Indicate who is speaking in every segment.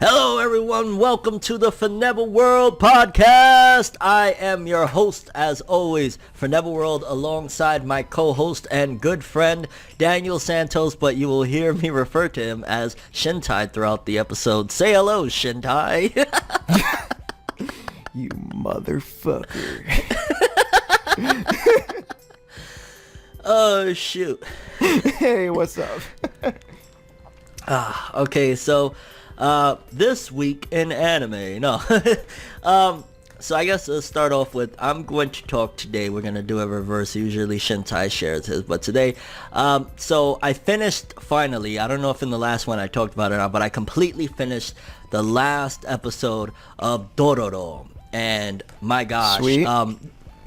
Speaker 1: Hello everyone, welcome to the ForneverWorld podcast. I am your host as always, ForneverWorld, alongside my co-host and good friend Daniel Santos, but you will hear me refer to him as Shintai throughout the episode. Say hello, Shintai.
Speaker 2: You motherfucker.
Speaker 1: Oh shoot.
Speaker 2: Hey, what's up?
Speaker 1: Okay, so this week in anime, no. So I guess let's start off with, I'm going to talk today, we're going to do a reverse, usually Shintai shares his, but today, so I finished finally, I don't know if in the last one I talked about it or not, but I completely finished the last episode of Dororo, and my gosh,
Speaker 2: Sweet.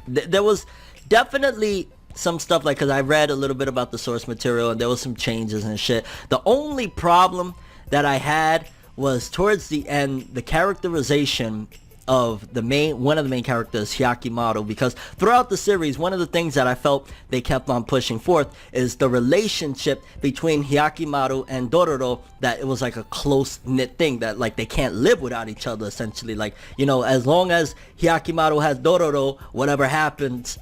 Speaker 1: There was definitely some stuff, like, because I read a little bit about the source material and there was some changes and shit. The only problem that I had was towards the end, the characterization of one of the main characters, Hyakimaru, because throughout the series, one of the things that I felt they kept on pushing forth is the relationship between Hyakimaru and Dororo, that it was like a close-knit thing, that like they can't live without each other, essentially. Like, you know, as long as Hyakimaru has Dororo, whatever happens,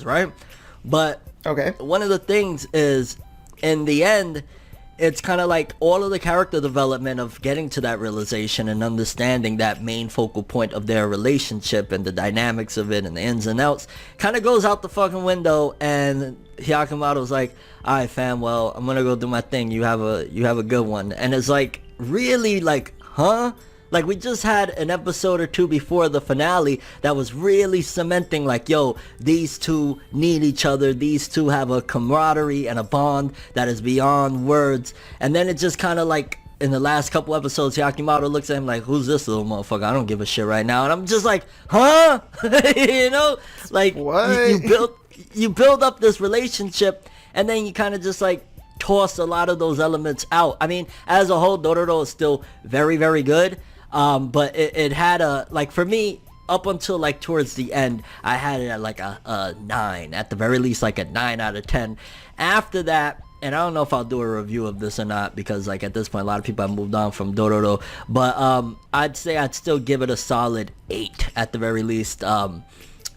Speaker 1: right? But
Speaker 2: Okay.
Speaker 1: one of the things is, in the end, it's kind of like all of the character development of getting to that realization and understanding that main focal point of their relationship and the dynamics of it and the ins and outs kind of goes out the fucking window. And Hyakimaru's like, alright fam, well, I'm gonna go do my thing, you have a good one. And it's like, really, like, huh? Like, we just had an episode or two before the finale that was really cementing, like, yo, these two need each other. These two have a camaraderie and a bond that is beyond words. And then it just kind of like, in the last couple episodes, Hyakimaru looks at him like, who's this little motherfucker? I don't give a shit right now. And I'm just like, huh? You know? Like,
Speaker 2: What?
Speaker 1: you build up this relationship, and then you kind of just like toss a lot of those elements out. I mean, as a whole, Dororo is still very, very good. But it had a, like, for me, up until like towards the end, I had it at like a 9, at the very least, like a 9 out of 10. After that, and I don't know if I'll do a review of this or not, because like at this point a lot of people have moved on from Dororo, but I'd say I'd still give it a solid 8 at the very least.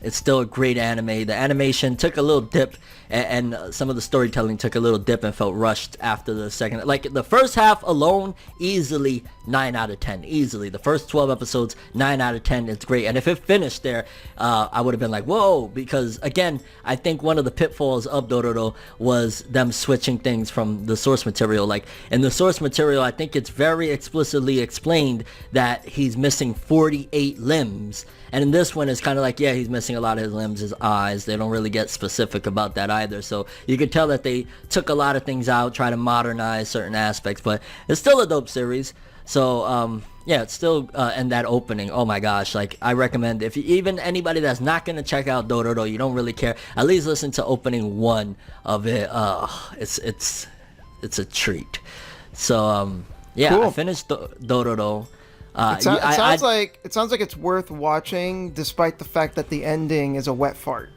Speaker 1: It's still a great anime. The animation took a little dip, and some of the storytelling took a little dip and felt rushed after the second. Like, the first half alone, easily 9 out of 10. Easily. The first 12 episodes, 9 out of 10. It's great. And if it finished there, I would have been like, whoa. Because, again, I think one of the pitfalls of Dororo was them switching things from the source material. Like, in the source material, I think it's very explicitly explained that he's missing 48 limbs. And in this one, it's kind of like, yeah, he's missing a lot of his limbs, his eyes. They don't really get specific about that either. So you could tell that they took a lot of things out, try to modernize certain aspects. But it's still a dope series. So, yeah, it's still, and that opening, oh my gosh. Like, I recommend, if you, even anybody that's not going to check out Dororo, you don't really care, at least listen to opening 1 of it. It's a treat. So, yeah,
Speaker 2: Cool.
Speaker 1: I finished Dororo.
Speaker 2: It sounds like it's worth watching, despite the fact that the ending is a wet fart.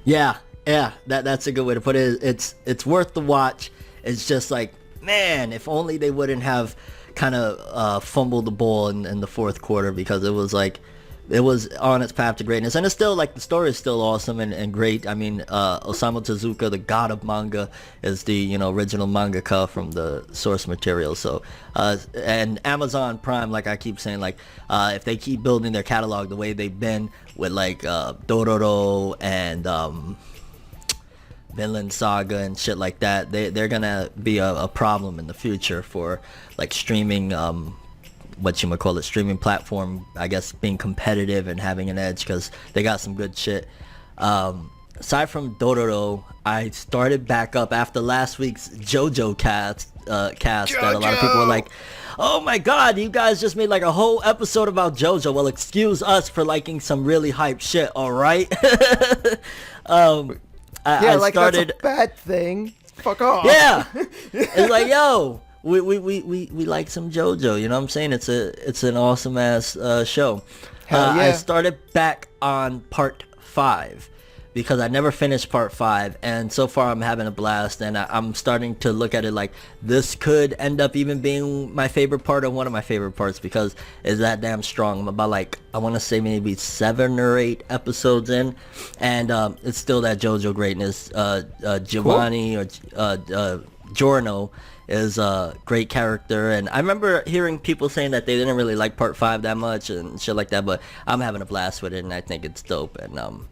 Speaker 1: Yeah, that's a good way to put it. It's worth the watch. It's just like, man, if only they wouldn't have kind of fumbled the ball in the fourth quarter, because it was like, it was on its path to greatness. And it's still like, the story is still awesome and great. I mean, Osamu Tezuka, the god of manga, is the, you know, original mangaka from the source material. So and Amazon Prime, like I keep saying, like, if they keep building their catalog the way they've been with like Dororo and Vinland Saga and shit like that, they're gonna be a problem in the future for like streaming, streaming platform, I guess, being competitive and having an edge, because they got some good shit. Aside from Dororo, I started back up after last week's JoJo cast that a lot of people were like, oh my god, you guys just made like a whole episode about JoJo. Well, excuse us for liking some really hype shit, alright? I
Speaker 2: Like,
Speaker 1: started,
Speaker 2: that's a bad thing. Fuck off.
Speaker 1: yeah, it's like, yo, we like some JoJo, you know what I'm saying? It's an awesome ass show.
Speaker 2: Hell yeah.
Speaker 1: I started back on part 5, because I never finished part 5, and so far I'm having a blast, and I'm starting to look at it like this could end up even being my favorite part or one of my favorite parts because it's that damn strong. I'm about like, I want to say maybe 7 or 8 episodes in, and it's still that JoJo greatness. Giovanni or Giorno is a great character, and I remember hearing people saying that they didn't really like part 5 that much and shit like that, but I'm having a blast with it, and I think it's dope. And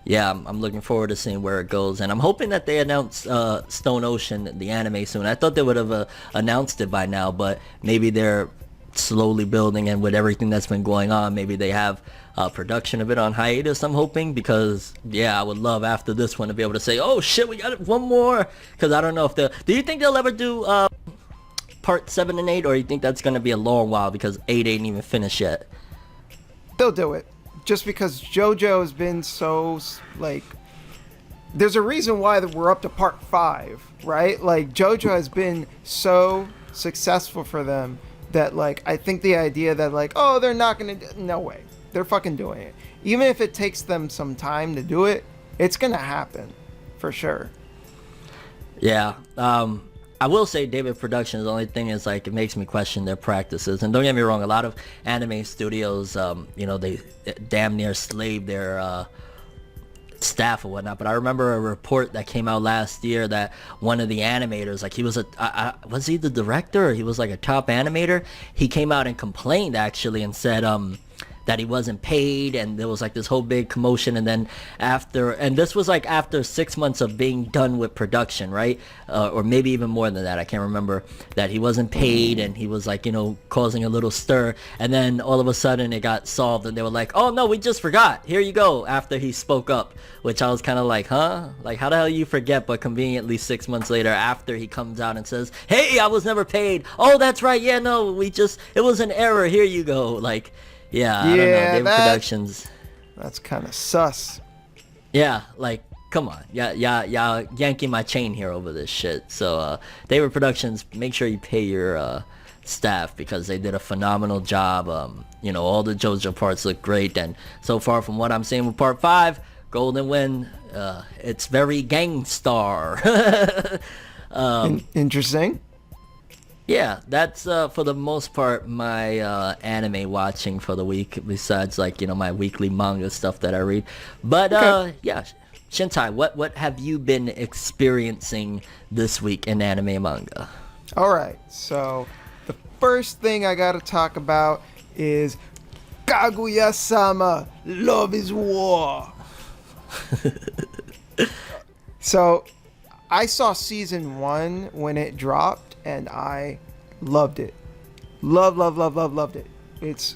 Speaker 1: yeah, I'm looking forward to seeing where it goes, and I'm hoping that they announce Stone Ocean, the anime, soon. I thought they would have announced it by now, but maybe they're slowly building, and with everything that's been going on, maybe they have production of it on hiatus, I'm hoping, because yeah, I would love after this one to be able to say, oh shit, we got one more, because I don't know if do you think they'll ever do part 7 and 8, or you think that's going to be a long while because 8 ain't even finished yet?
Speaker 2: They'll do it. Just because JoJo has been so, like, there's a reason why that we're up to part 5, right? Like, JoJo has been so successful for them that, like, I think the idea that, like, oh, they're not gonna, no way, they're fucking doing it. Even if it takes them some time to do it, it's gonna happen, for sure.
Speaker 1: Yeah, I will say David Productions, the only thing is, like, it makes me question their practices. And don't get me wrong, a lot of anime studios, you know, they damn near slave their staff or whatnot. But I remember a report that came out last year that one of the animators, like, he was was he the director, or he was like a top animator? He came out and complained, actually, and said that he wasn't paid, and there was like this whole big commotion. And then and this was like after 6 months of being done with production, right? Or maybe even more than that, I can't remember, that he wasn't paid, and he was, like, you know, causing a little stir. And then all of a sudden it got solved, and they were like, oh no, we just forgot, here you go, after he spoke up. Which I was kind of like, huh? Like, how the hell you forget, but conveniently 6 months later, after he comes out and says, hey, I was never paid, oh that's right, yeah, no, it was an error, here you go. Like, yeah, I don't know, David Productions.
Speaker 2: That's kind of sus.
Speaker 1: Yeah, like, come on. Yeah, yanking my chain here over this shit. So, David Productions, make sure you pay your staff, because they did a phenomenal job. You know, all the JoJo parts look great, and so far from what I'm seeing with part 5, Golden Wind, it's very gangstar.
Speaker 2: Interesting.
Speaker 1: Yeah, that's for the most part my anime watching for the week, besides, like, you know, my weekly manga stuff that I read. But okay. Yeah, Shintai, what have you been experiencing this week in anime manga?
Speaker 2: Alright, so the first thing I gotta talk about is Kaguya-sama, Love is War. So I saw season 1 when it dropped, and I loved it. Loved it. It's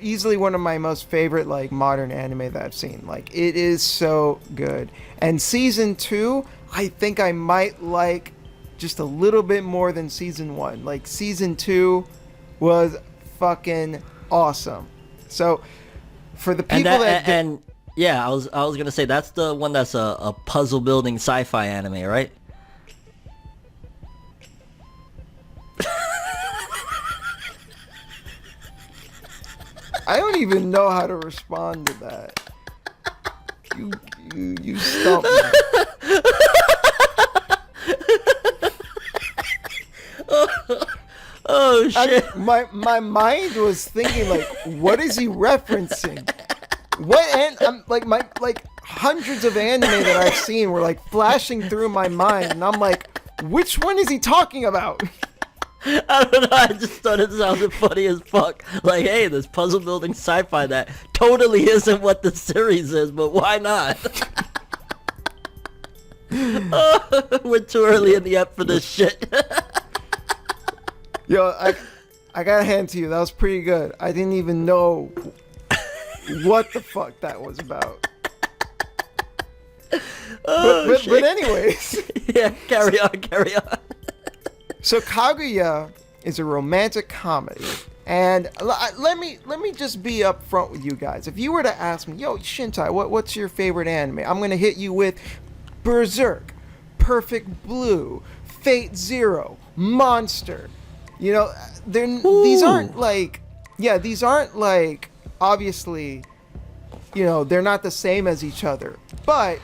Speaker 2: easily one of my most favorite, like, modern anime that I've seen. Like, it is so good. And season 2, I think I might like just a little bit more than season 1. Like, season 2 was fucking awesome. So for the people
Speaker 1: yeah, I was gonna say, that's the one that's a puzzle building sci-fi anime, right?
Speaker 2: I don't even know how to respond to that. You stumped me.
Speaker 1: Oh shit!
Speaker 2: My mind was thinking, like, what is he referencing? I'm like hundreds of anime that I've seen were, like, flashing through my mind, and I'm like, which one is he talking about?
Speaker 1: I don't know, I just thought it sounded funny as fuck. Like, hey, this puzzle building sci-fi that totally isn't what the series is, but why not? We're too early in the ep for this shit.
Speaker 2: Yo, I gotta hand to you, that was pretty good. I didn't even know what the fuck that was about. But anyways.
Speaker 1: Yeah, carry on.
Speaker 2: So Kaguya is a romantic comedy, and let me just be upfront with you guys. If you were to ask me, yo, Shintai, what's your favorite anime? I'm gonna hit you with Berserk, Perfect Blue, Fate Zero, Monster. You know, these aren't like obviously they're not the same as each other. But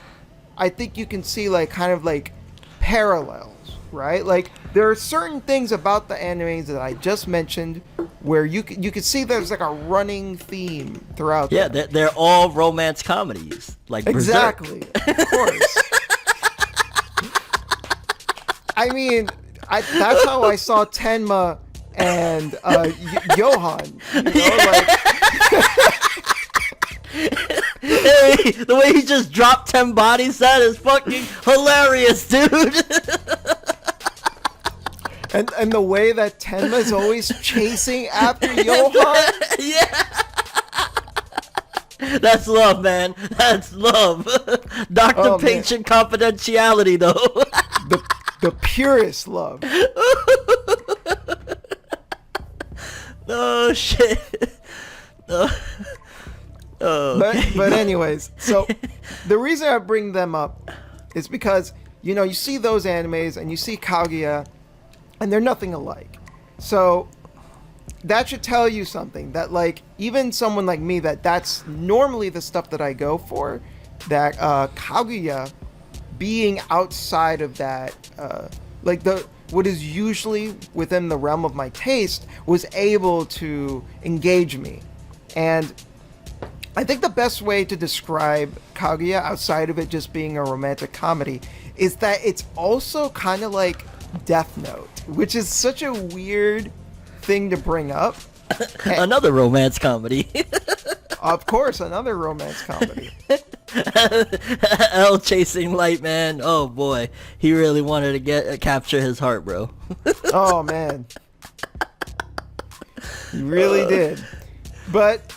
Speaker 2: I think you can see like kind of like parallels, right? Like there are certain things about the animes that I just mentioned where you could see there's like a running theme throughout.
Speaker 1: Yeah, they're all romance comedies, like
Speaker 2: exactly,
Speaker 1: Berserk.
Speaker 2: Of course. I mean, that's how I saw Tenma and Johan.
Speaker 1: Hey, the way he just dropped 10 bodies, that is fucking hilarious, dude.
Speaker 2: And the way that Tenma is always chasing after Johan.
Speaker 1: Yeah. That's love, man. That's love. Dr. Patient confidentiality, though.
Speaker 2: The purest love.
Speaker 1: Oh, shit. Okay.
Speaker 2: But anyways, so the reason I bring them up is because, you see those animes and you see Kaguya, and they're nothing alike. So that should tell you something, that like even someone like me that's normally the stuff that I go for, that Kaguya being outside of that, like what is usually within the realm of my taste, was able to engage me. And I think the best way to describe Kaguya, outside of it just being a romantic comedy, is that it's also kind of like Death Note, which is such a weird thing to bring up.
Speaker 1: Another romance comedy.
Speaker 2: Of course, another romance comedy.
Speaker 1: L chasing light, man. Oh boy, he really wanted to capture his heart, bro.
Speaker 2: Oh man, he really did. But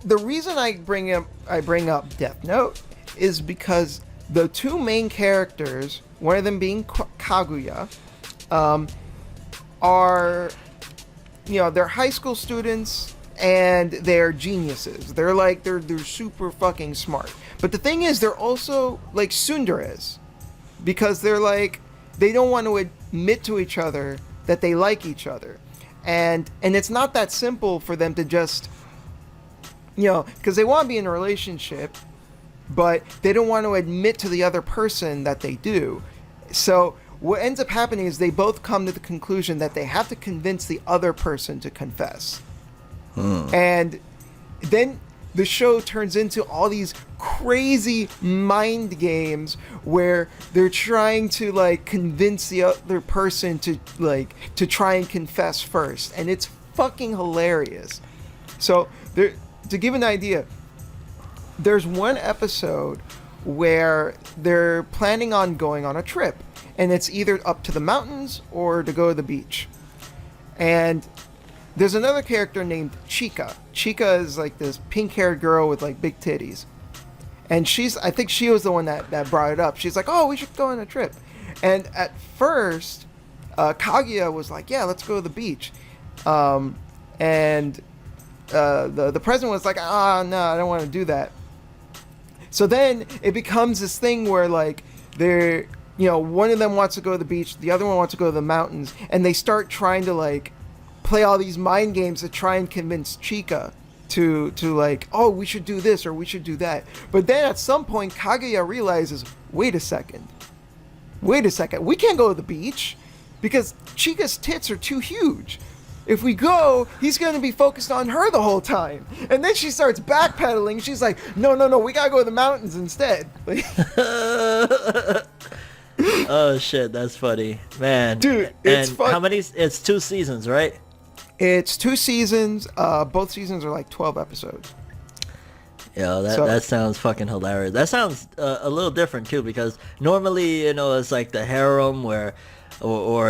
Speaker 2: the reason I bring up Death Note is because the two main characters, one of them being Kaguya, are, they're high school students and they're geniuses. They're super fucking smart. But the thing is, they're also like tsunderes, because they don't want to admit to each other that they like each other, and it's not that simple for them to just, because they want to be in a relationship, but they don't want to admit to the other person that they do. So what ends up happening is they both come to the conclusion that they have to convince the other person to confess. And then the show turns into all these crazy mind games where they're trying to like convince the other person to try and confess first, and it's fucking hilarious. So to give an idea, there's one episode where they're planning on going on a trip, and it's either up to the mountains or to go to the beach. And there's another character named Chika. Chika is like this pink-haired girl with like big titties. And I think she was the one that brought it up. She's like, oh, we should go on a trip. And at first, Kaguya was like, yeah, let's go to the beach. And the president was like, no, I don't want to do that. So then it becomes this thing where like they're, one of them wants to go to the beach, the other one wants to go to the mountains, and they start trying to like play all these mind games to try and convince Chika to like, oh, we should do this or we should do that. But then at some point, Kaguya realizes, wait a second, we can't go to the beach because Chika's tits are too huge. If we go, he's going to be focused on her the whole time. And then she starts backpedaling. She's like, no, we got to go to the mountains instead.
Speaker 1: Oh shit, that's funny, man.
Speaker 2: Dude, it's fun.
Speaker 1: How many? It's 2 seasons, right?
Speaker 2: It's 2 seasons. Both seasons are like 12 episodes.
Speaker 1: Yeah, that sounds fucking hilarious. That sounds a little different too, because normally, it's like the harem or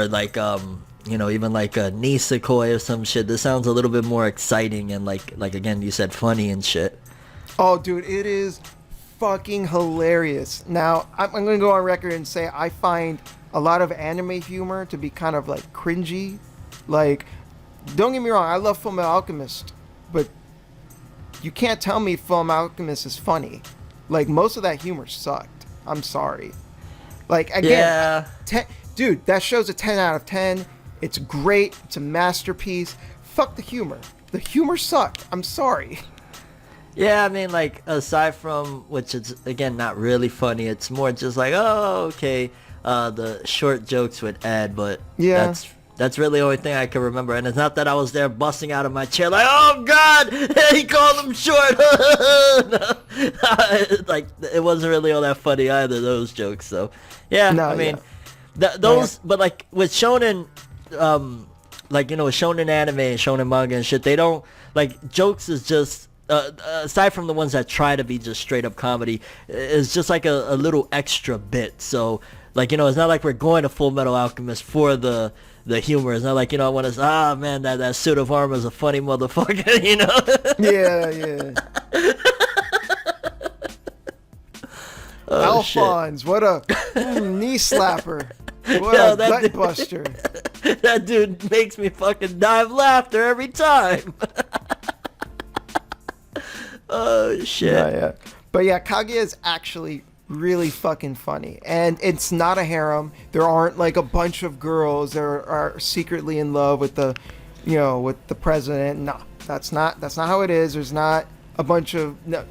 Speaker 1: like even like a nisekoi or some shit. This sounds a little bit more exciting and like again, you said funny and shit.
Speaker 2: Oh, dude, it is fucking hilarious. Now, I'm going to go on record and say I find a lot of anime humor to be kind of like cringy. Like, don't get me wrong, I love Fullmetal Alchemist, but you can't tell me Fullmetal Alchemist is funny. Like, most of that humor sucked. I'm sorry. Like, again,
Speaker 1: yeah.
Speaker 2: Dude, that show's a 10 out of 10. It's great. It's a masterpiece. Fuck the humor. The humor sucked. I'm sorry.
Speaker 1: Yeah, I mean, like, aside from, which is, again, not really funny, it's more just like, oh, okay, the short jokes with Ed, but
Speaker 2: Yeah.
Speaker 1: that's really the only thing I can remember, and it's not that I was there busting out of my chair like, oh, God, he called him short, like, it wasn't really all that funny either, those jokes, so, yeah,
Speaker 2: No,
Speaker 1: I mean,
Speaker 2: yeah.
Speaker 1: those, but, like, with shonen, like, you know, with shonen anime and shonen manga and shit, they don't, like, jokes is just, aside from the ones that try to be just straight up comedy, it's just like a little extra bit. So, like, you know, it's not like we're going to Full Metal Alchemist for the humor. It's not like, you know, I want to, man, that suit of armor is a funny motherfucker, you know?
Speaker 2: Yeah.
Speaker 1: Oh, shit.
Speaker 2: Alphonse, what a knee slapper. What
Speaker 1: Yo,
Speaker 2: a
Speaker 1: that
Speaker 2: gut
Speaker 1: dude-
Speaker 2: buster.
Speaker 1: That dude makes me fucking die of laughter every time. Oh, shit.
Speaker 2: Yeah. But yeah, Kaguya is actually really fucking funny. And it's not a harem. There aren't like a bunch of girls that are secretly in love with the, you know, with the president. No, that's not how it is. There's not a bunch of none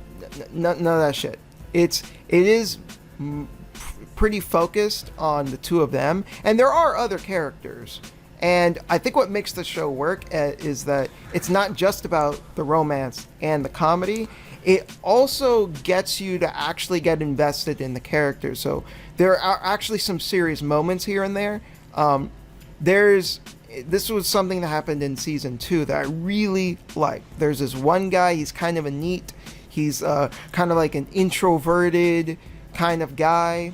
Speaker 2: of that shit. It is pretty focused on the two of them, and there are other characters. And I think what makes the show work is that it's not just about the romance and the comedy. It also gets you to actually get invested in the characters. So there are actually some serious moments here and there. This was something that happened in season 2 that I really liked. There's this one guy, he's kind of a neat, he's kind of like an introverted kind of guy.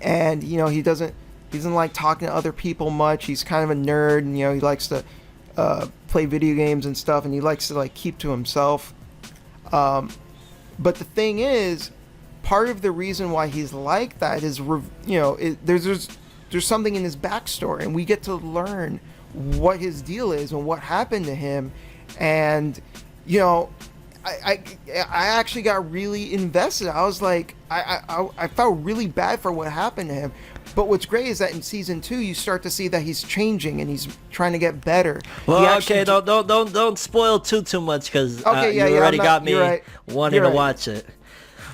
Speaker 2: And, you know, he doesn't like talking to other people much. He's kind of a nerd, and, you know, he likes to play video games and stuff, and he likes to like keep to himself. But the thing is, part of the reason why he's like that is, you know, there's something in his backstory, and we get to learn what his deal is and what happened to him. And, you know, I actually got really invested. I was like, I felt really bad for what happened to him. But what's great is that in season 2, you start to see that he's changing and he's trying to get better.
Speaker 1: Well, okay, don't spoil too much, because you already got me wanting to watch it.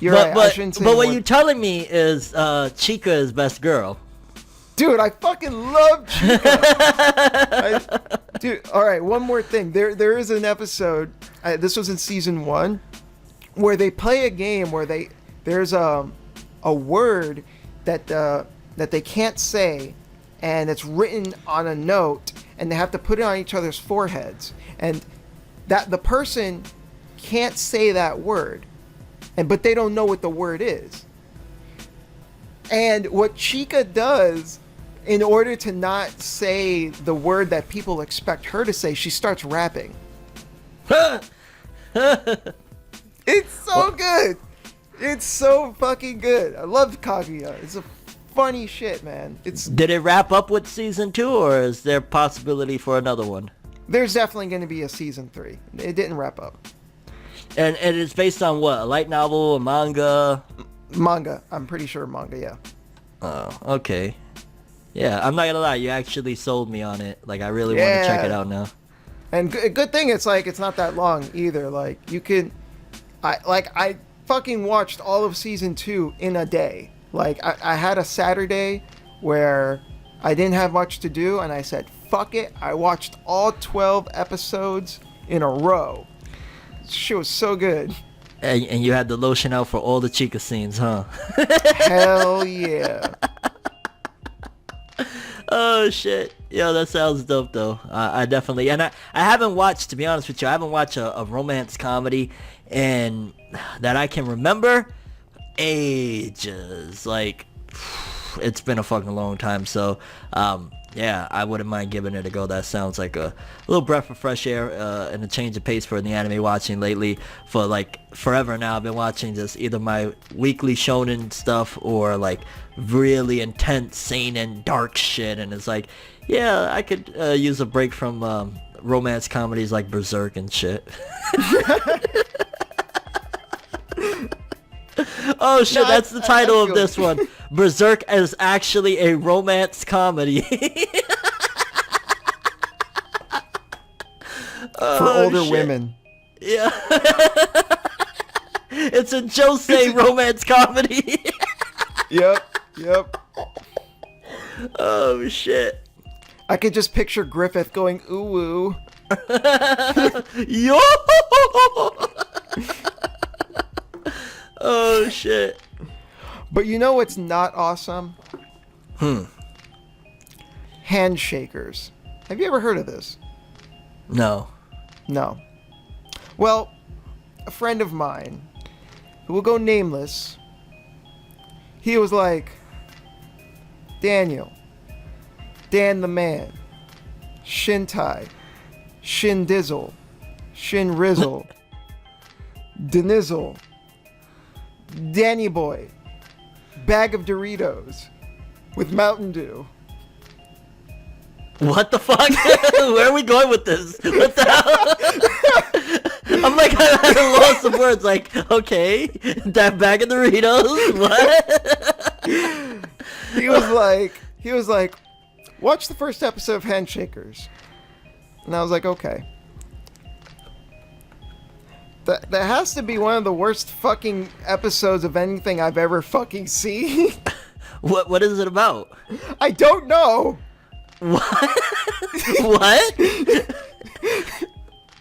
Speaker 2: You're right. I shouldn't say
Speaker 1: but what
Speaker 2: more.
Speaker 1: you're telling me is Chica is best girl.
Speaker 2: Dude, I fucking love Chica. Dude, all right, one more thing. There is an episode, this was in season 1, where they play a game where there's a word that they can't say, and it's written on a note, and they have to put it on each other's foreheads, and that the person can't say that word, but they don't know what the word is. And what Chica does, in order to not say the word that people expect her to say, she starts rapping. It's so good. It's so fucking good. I love Kaguya. It's a funny shit, man.
Speaker 1: Did it wrap up with season 2, or is there possibility for another one?
Speaker 2: There's definitely going to be a season 3. It didn't wrap up.
Speaker 1: And it's based on what? A light novel, a manga?
Speaker 2: Manga. I'm pretty sure manga, yeah.
Speaker 1: Oh, okay. Yeah, I'm not gonna lie, you actually sold me on it. Like, I really want to check it out now.
Speaker 2: And good thing it's not that long either. Like, you can... I fucking watched all of season 2 in a day. Like, I had a Saturday where I didn't have much to do, and I said, fuck it. I watched all 12 episodes in a row. This shit was so good.
Speaker 1: And you had the lotion out for all the Chica scenes, huh?
Speaker 2: Hell yeah.
Speaker 1: Oh, shit. Yo, that sounds dope, though. I definitely... And I haven't watched, to be honest with you, I haven't watched a romance comedy and that I can remember ages. Like, it's been a fucking long time. So, yeah, I wouldn't mind giving it a go. That sounds like a little breath of fresh air and a change of pace for the anime watching lately. For like forever now, I've been watching just either my weekly shonen stuff or like really intense seinen dark shit, and it's like, yeah, I could use a break from romance comedies like Berserk and shit. Oh shit, that's the title of this one. Berserk is actually a romance comedy.
Speaker 2: For older women.
Speaker 1: Yeah. It's a Josei romance comedy.
Speaker 2: Yep.
Speaker 1: Oh shit.
Speaker 2: I could just picture Griffith going ooh.
Speaker 1: Yo. Oh shit.
Speaker 2: But you know what's not awesome? Handshakers. Have you ever heard of this?
Speaker 1: No.
Speaker 2: No. Well, a friend of mine, who will go nameless, he was like, Daniel, Dan the Man, Shintai, Shin Dizzle, Shin Rizzle, Denizzle, Danny Boy, bag of Doritos with Mountain Dew.
Speaker 1: What the fuck? Where are we going with this? What the hell? I'm like, I'm at a loss of words. Like, okay, that bag of Doritos. What?
Speaker 2: He was like, watch the first episode of Handshakers. And I was like, okay. That has to be one of the worst fucking episodes of anything I've ever fucking seen.
Speaker 1: What is it about?
Speaker 2: I don't know.
Speaker 1: What? What?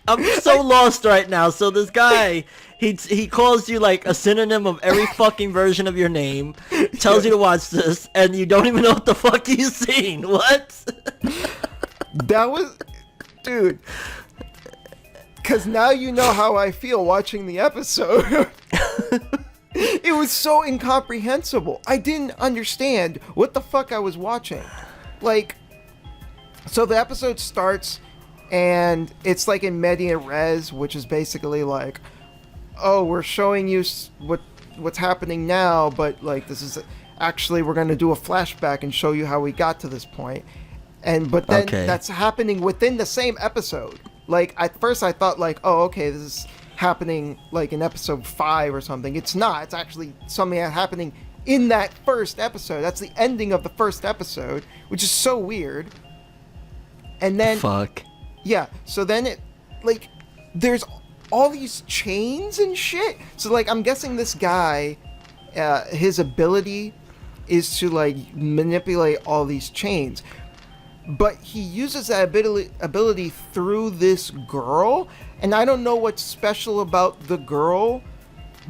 Speaker 1: I'm so lost right now. So this guy, he calls you like a synonym of every fucking version of your name, tells you to watch this, and you don't even know what the fuck he's seen. What?
Speaker 2: That was, dude. Because now you know how I feel watching the episode. It was so incomprehensible. I didn't understand what the fuck I was watching. Like, so the episode starts, and it's like in media res, which is basically like, oh, we're showing you what's happening now, but like this is actually we're going to do a flashback and show you how we got to this point. But then that's happening within the same episode. Like at first I thought like, oh, okay, this is happening like in episode 5 or something. It's not. It's actually something that's happening in that first episode. That's the ending of the first episode, which is so weird. And then
Speaker 1: fuck.
Speaker 2: Yeah, so then it like there's all these chains and shit. So like I'm guessing this guy his ability is to like manipulate all these chains. But he uses that ability through this girl, and I don't know what's special about the girl,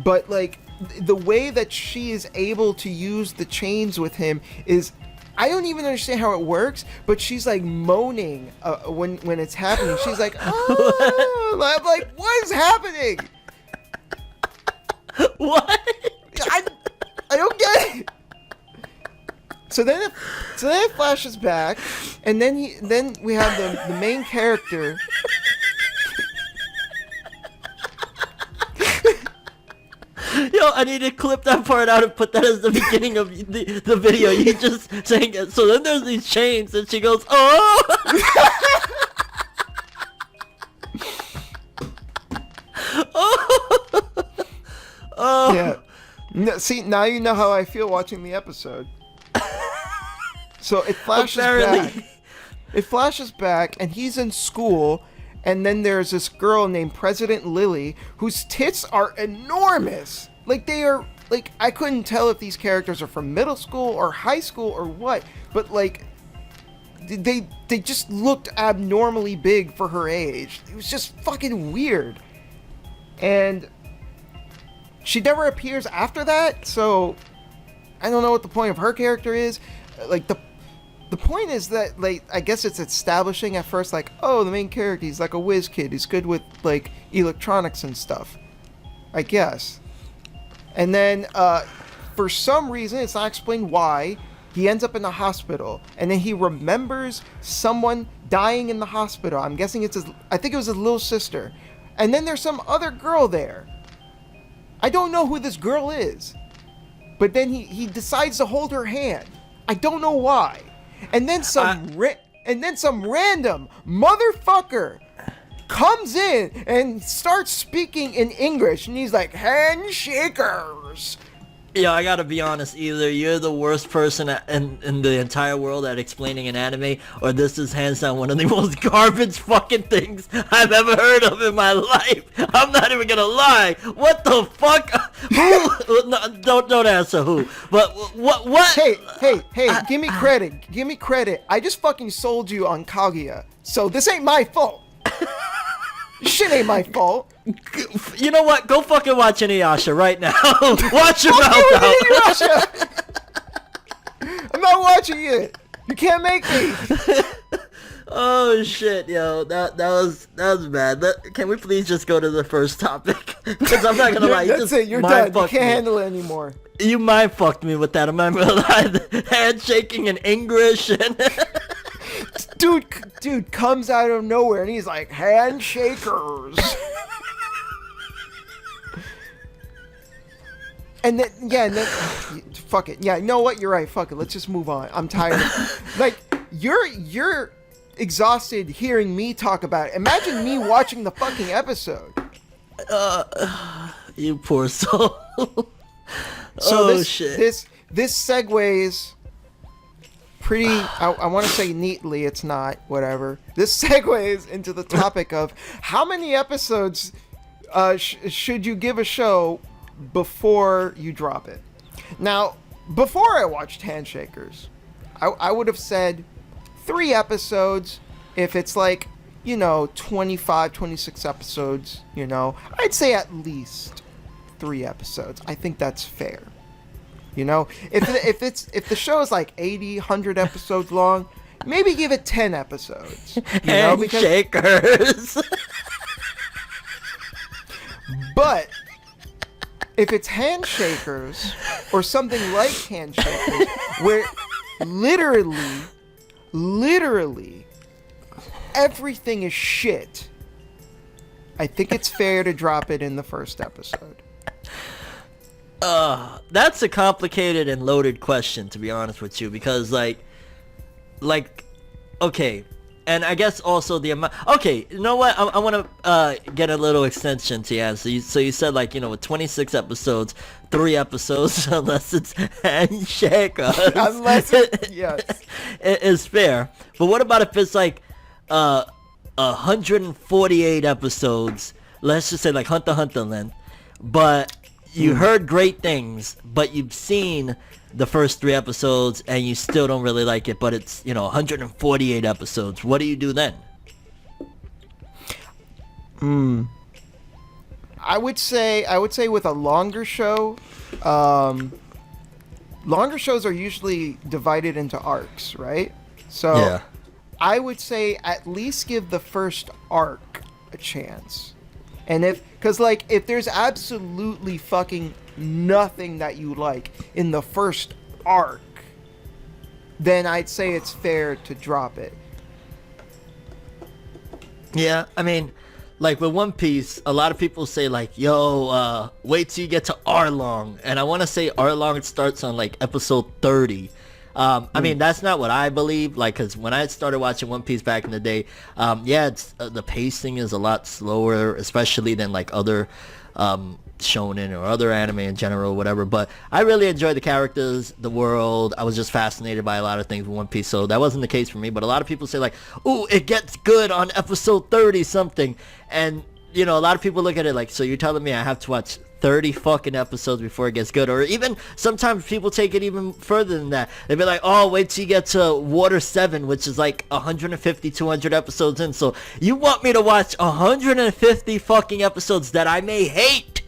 Speaker 2: but like the way that she is able to use the chains with him is, I don't even understand how it works, but she's like moaning when it's happening. She's like, oh, I'm like, what is happening?
Speaker 1: What?
Speaker 2: I don't get it. So then it flashes back, and then we have the main character.
Speaker 1: Yo, I need to clip that part out and put that as the beginning of the video. You just saying it. So then there's these chains, and she goes, oh. Oh.
Speaker 2: Yeah. No, see, now you know how I feel watching the episode. So it flashes back. It flashes back, and he's in school, and then there's this girl named President Lily, whose tits are enormous. Like, they are, like, I couldn't tell if these characters are from middle school or high school or what, but, like, they just looked abnormally big for her age. It was just fucking weird. And she never appears after that, so I don't know what the point of her character is. Like, the point is that, like, I guess it's establishing at first, like, oh, the main character, he's like a whiz kid. He's good with, like, electronics and stuff. I guess. And then, for some reason, it's not explained why, he ends up in the hospital. And then he remembers someone dying in the hospital. I'm guessing I think it was his little sister. And then there's some other girl there. I don't know who this girl is. But then he decides to hold her hand. I don't know why. And then some random motherfucker comes in and starts speaking in English, and he's like, handshakers.
Speaker 1: Yo, I gotta be honest, either you're the worst person in the entire world at explaining an anime, or this is hands down one of the most garbage fucking things I've ever heard of in my life. I'm not even gonna lie. What the fuck? Who? No, don't answer who. But what?
Speaker 2: Hey, give me credit. Give me credit. I just fucking sold you on Kaguya, so this ain't my fault. Shit ain't my fault.
Speaker 1: You know what? Go fucking watch Inuyasha right now. Watch your mouth
Speaker 2: Fuck
Speaker 1: out.
Speaker 2: you, Inuyasha. I'm not watching it. You can't make me.
Speaker 1: Oh shit, yo, that was bad. Can we please just go to the first topic? Because I'm not gonna lie,
Speaker 2: That's it. You're done. You can't handle it anymore.
Speaker 1: You mind fucked me with that. I'm not gonna lie. The handshaking in English and.
Speaker 2: Dude comes out of nowhere and he's like, handshakers. and then fuck it. Yeah, you know what? You're right. Fuck it. Let's just move on. I'm tired. Like, you're exhausted hearing me talk about it. Imagine me watching the fucking episode.
Speaker 1: You poor soul.
Speaker 2: So
Speaker 1: shit.
Speaker 2: This segues pretty, I want to say neatly, it's not, whatever. This segues into the topic of how many episodes should you give a show before you drop it. Now, before I watched Handshakers, I would have said 3 episodes. If it's like, 25, 26 episodes, I'd say at least 3 episodes. I think that's fair. If the show is like 80, 100 episodes long, maybe give it 10 episodes.
Speaker 1: Handshakers.
Speaker 2: But if it's Handshakers or something like Handshakers, where literally everything is shit, I think it's fair to drop it in the first episode.
Speaker 1: That's a complicated and loaded question, to be honest with you, because like, okay, and I guess also the amount. Okay, you know what? I want to get a little extension to your answer. So you said like, with 26 episodes, 3 episodes, unless it's handshake,
Speaker 2: unless yes,
Speaker 1: it is fair. But what about if it's like 148 episodes? Let's just say like Hunter x Hunter length, but you heard great things, but you've seen the first 3 episodes and you still don't really like it, but it's 148 episodes. What do you do then?
Speaker 2: I would say with a longer show, longer shows are usually divided into arcs, right? So yeah. I would say at least give the first arc a chance. And if there's absolutely fucking nothing that you like in the first arc, then I'd say it's fair to drop it.
Speaker 1: Yeah, I mean, like with One Piece, a lot of people say like, yo, wait till you get to Arlong. And I want to say Arlong starts on like episode 30. I mean, that's not what I believe, like, because when I started watching One Piece back in the day, it's the pacing is a lot slower, especially than like other shonen or other anime in general, whatever. But I really enjoyed the characters, the world. I was just fascinated by a lot of things with One Piece, so that wasn't the case for me. But a lot of people say like, ooh, it gets good on episode 30 something, and a lot of people look at it like, so you're telling me I have to watch 30 fucking episodes before it gets good? Or even sometimes people take it even further than that. They'd be like, oh, wait till you get to Water 7, which is like 150, 200 episodes in. So you want me to watch 150 fucking episodes that I may hate?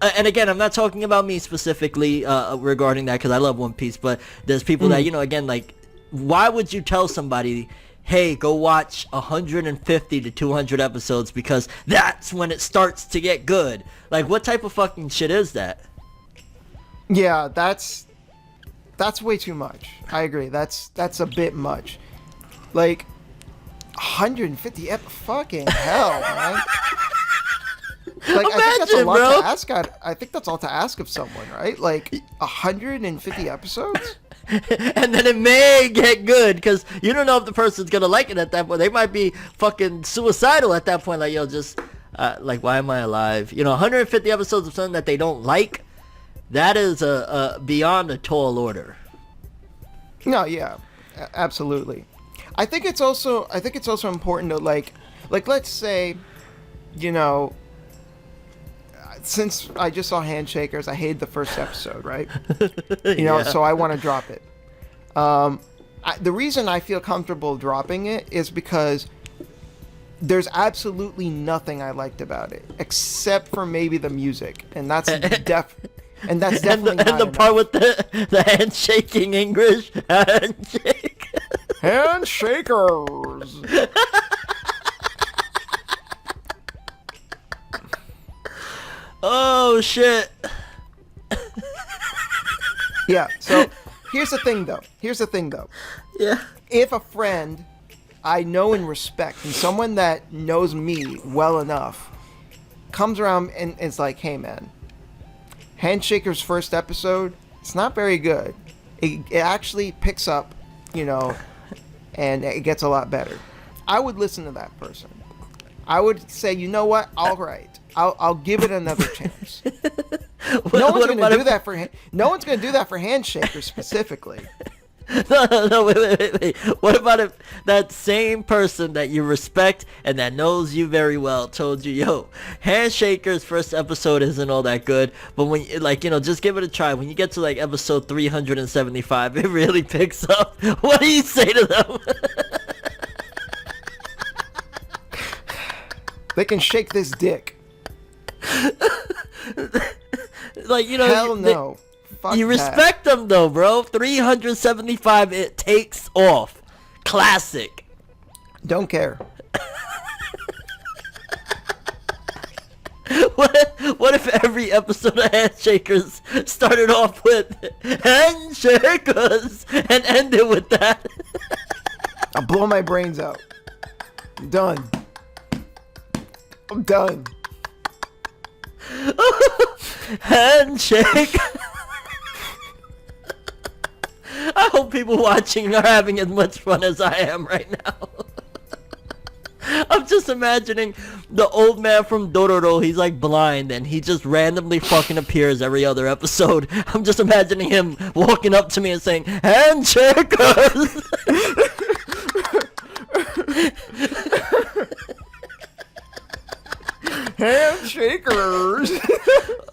Speaker 1: And again, I'm not talking about me specifically regarding that, because I love One Piece, but there's people that, again, like, why would you tell somebody, hey, go watch 150 to 200 episodes because that's when it starts to get good? Like, what type of fucking shit is that?
Speaker 2: Yeah, that's way too much. I agree. That's a bit much. Like, 150 fucking hell, man. Like,
Speaker 1: imagine,
Speaker 2: I think that's a lot
Speaker 1: bro.
Speaker 2: to ask. I think that's all to ask of someone, right? Like, 150 episodes?
Speaker 1: And then it may get good, because you don't know if the person's gonna like it at that point. They might be fucking suicidal at that point, like, yo, just like, why am I alive? 150 episodes of something that they don't like, that is a beyond a tall order.
Speaker 2: No, yeah, absolutely. I think it's also important to like let's say, you know, since I just saw Handshakers, I hated the first episode, right? You know, so I want to drop it. The reason I feel comfortable dropping it is because there's absolutely nothing I liked about it except for maybe the music, and that's definitely
Speaker 1: And
Speaker 2: not
Speaker 1: the part with the handshaking English handshake.
Speaker 2: Handshakers.
Speaker 1: Oh shit.
Speaker 2: Yeah. So here's the thing, though.
Speaker 1: Yeah.
Speaker 2: If a friend I know and respect, and someone that knows me well enough, comes around and is like, "Hey, man, Handshaker's first episode, it's not very good. It actually picks up, you know, and it gets a lot better." I would listen to that person. I would say, you know what? All right, I'll give it another chance. No one's going to do that for Handshaker specifically.
Speaker 1: No, wait. What about if that same person that you respect and that knows you very well told you, yo, Handshaker's first episode isn't all that good, but when, like, you know, just give it a try. When you get to, like, episode 375, it really picks up. What do you say to them?
Speaker 2: They can shake this dick.
Speaker 1: Like, you know,
Speaker 2: hell no. Fuck
Speaker 1: you
Speaker 2: that.
Speaker 1: respect them though, bro. 375, it takes off. Classic.
Speaker 2: Don't care.
Speaker 1: What if every episode of Handshakers started off with Handshakers and ended with that?
Speaker 2: I'll blow my brains out. I'm done.
Speaker 1: Handshake. I hope people watching are having as much fun as I am right now. I'm just imagining the old man from Dororo. He's like blind and he just randomly fucking appears every other episode. I'm just imagining him walking up to me and saying, "Handshakers."
Speaker 2: Handshakers.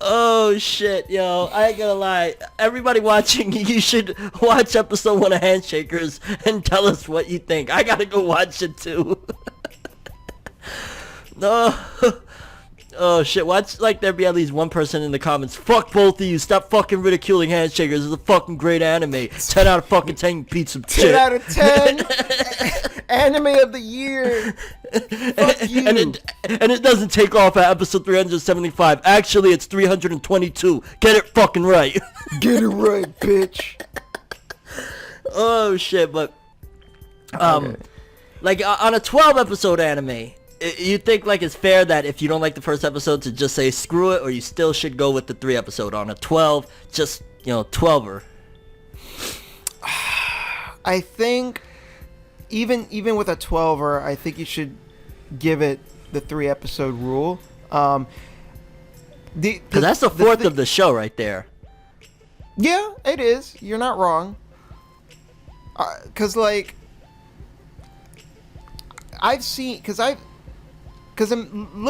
Speaker 1: Oh shit, yo, I ain't gonna lie. Everybody watching, you should watch episode 1 of Handshakers and tell us what you think. I gotta go watch it too. No. Oh shit, watch like there be at least one person in the comments. Fuck both of you, stop fucking ridiculing Handshakers. It's a fucking great anime. 10 out of fucking 10, you piece of shit.
Speaker 2: 10 out of 10. Anime of the year. Fuck you.
Speaker 1: And it doesn't take off at episode 375. Actually, it's 322. Get it fucking right.
Speaker 2: Get it right, bitch.
Speaker 1: Oh shit, but
Speaker 2: Okay.
Speaker 1: like on a 12 episode anime, you think like it's fair that if you don't like the first episode to just say screw it, or you still should go with the 3 episode? On a 12, just, you know, 12er.
Speaker 2: I think even with a 12er, I think you should give it the 3 episode rule. Because
Speaker 1: that's the fourth of the show right there.
Speaker 2: Yeah, it is. You're not wrong. Because like I've seen, because look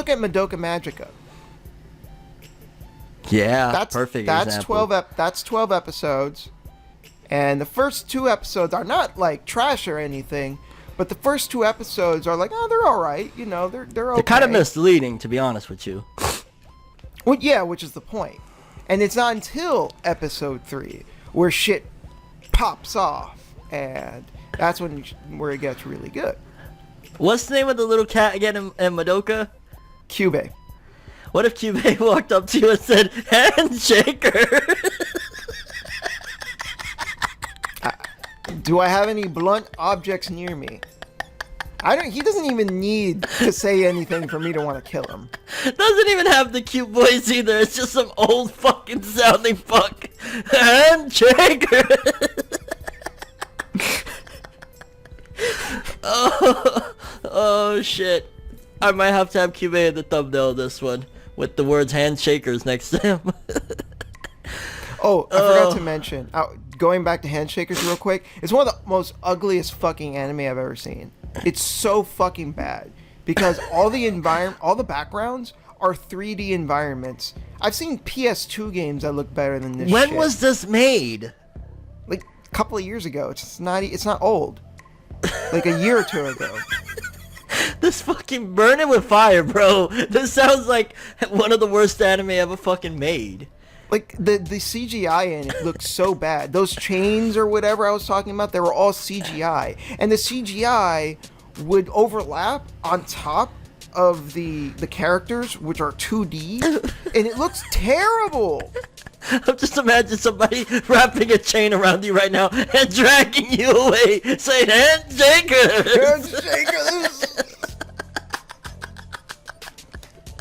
Speaker 2: at Madoka Magica.
Speaker 1: Yeah,
Speaker 2: That's
Speaker 1: perfect
Speaker 2: That's
Speaker 1: example.
Speaker 2: 12 episodes, and the first 2 episodes are not like trash or anything, but the first 2 episodes are like, oh, they're all right. You know, they're okay.
Speaker 1: They're kind of misleading, to be honest with you.
Speaker 2: Well, yeah, which is the point. And it's not until episode 3 where shit pops off, and that's where it gets really good.
Speaker 1: What's the name of the little cat again in Madoka?
Speaker 2: Cube.
Speaker 1: What if Cube walked up to you and said, "Handshaker"?
Speaker 2: Do I have any blunt objects near me? He doesn't even need to say anything for me to want to kill him.
Speaker 1: Doesn't even have the cute voice either. It's just some old fucking sounding fuck. Handshaker. Oh shit. I might have to have Cube in the thumbnail of this one with the words "handshakers" next to him.
Speaker 2: Oh, I forgot to mention, going back to Handshakers real quick, it's one of the most ugliest fucking anime I've ever seen. It's so fucking bad because all the backgrounds are 3D environments. I've seen PS2 games that look better than this
Speaker 1: When
Speaker 2: shit.
Speaker 1: was this made?
Speaker 2: Like a couple of years ago. It's not old. Like a year or two ago.
Speaker 1: This fucking Burn It With Fire, bro. This sounds like one of the worst anime ever fucking made.
Speaker 2: Like the CGI in it looks so bad. Those chains or whatever I was talking about, they were all CGI, and the CGI would overlap on top of the characters, which are 2D, and it looks terrible.
Speaker 1: I'm just imagining somebody wrapping a chain around you right now and dragging you away, saying, "Handshakers!"
Speaker 2: Handshakers!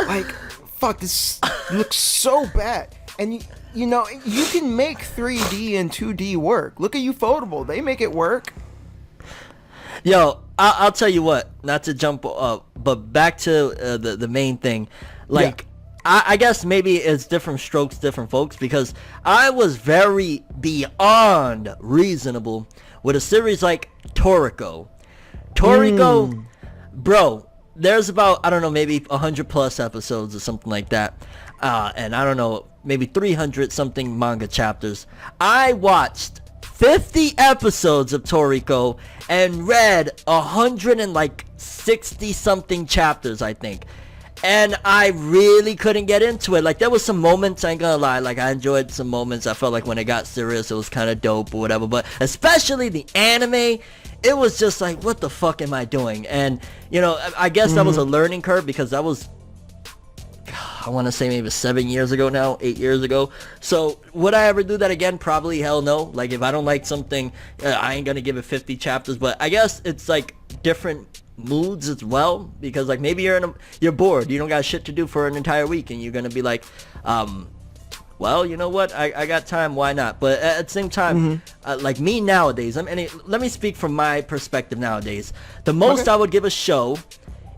Speaker 2: Like, fuck, this looks so bad. And you know, you can make 3D and 2D work. Look at Ufotable. They make it work.
Speaker 1: Yo, I'll tell you what, not to jump up, but back to the main thing. Like, yeah. I guess maybe it's different strokes, different folks, because I was very beyond reasonable with a series like Toriko. Bro, there's about, I don't know, maybe 100 plus episodes or something like that. And I don't know, maybe 300 something manga chapters. I watched 50 episodes of Toriko and read 160 something chapters, I think. And I really couldn't get into it. Like, there was some moments, I ain't gonna lie, like, I enjoyed some moments. I felt like when it got serious, it was kind of dope or whatever. But especially the anime, it was just like, what the fuck am I doing? And, you know, I guess that was a learning curve, because that was, I want to say maybe 7 years ago now, 8 years ago. So would I ever do that again? Probably hell no. Like, if I don't like something, I ain't gonna give it 50 chapters. But I guess it's like different moods as well, because like maybe you're bored, you don't got shit to do for an entire week, and you're gonna be like, well, you know what, I got time, why not? But at the same time, like me nowadays, let me speak from my perspective nowadays. The most I would give a show,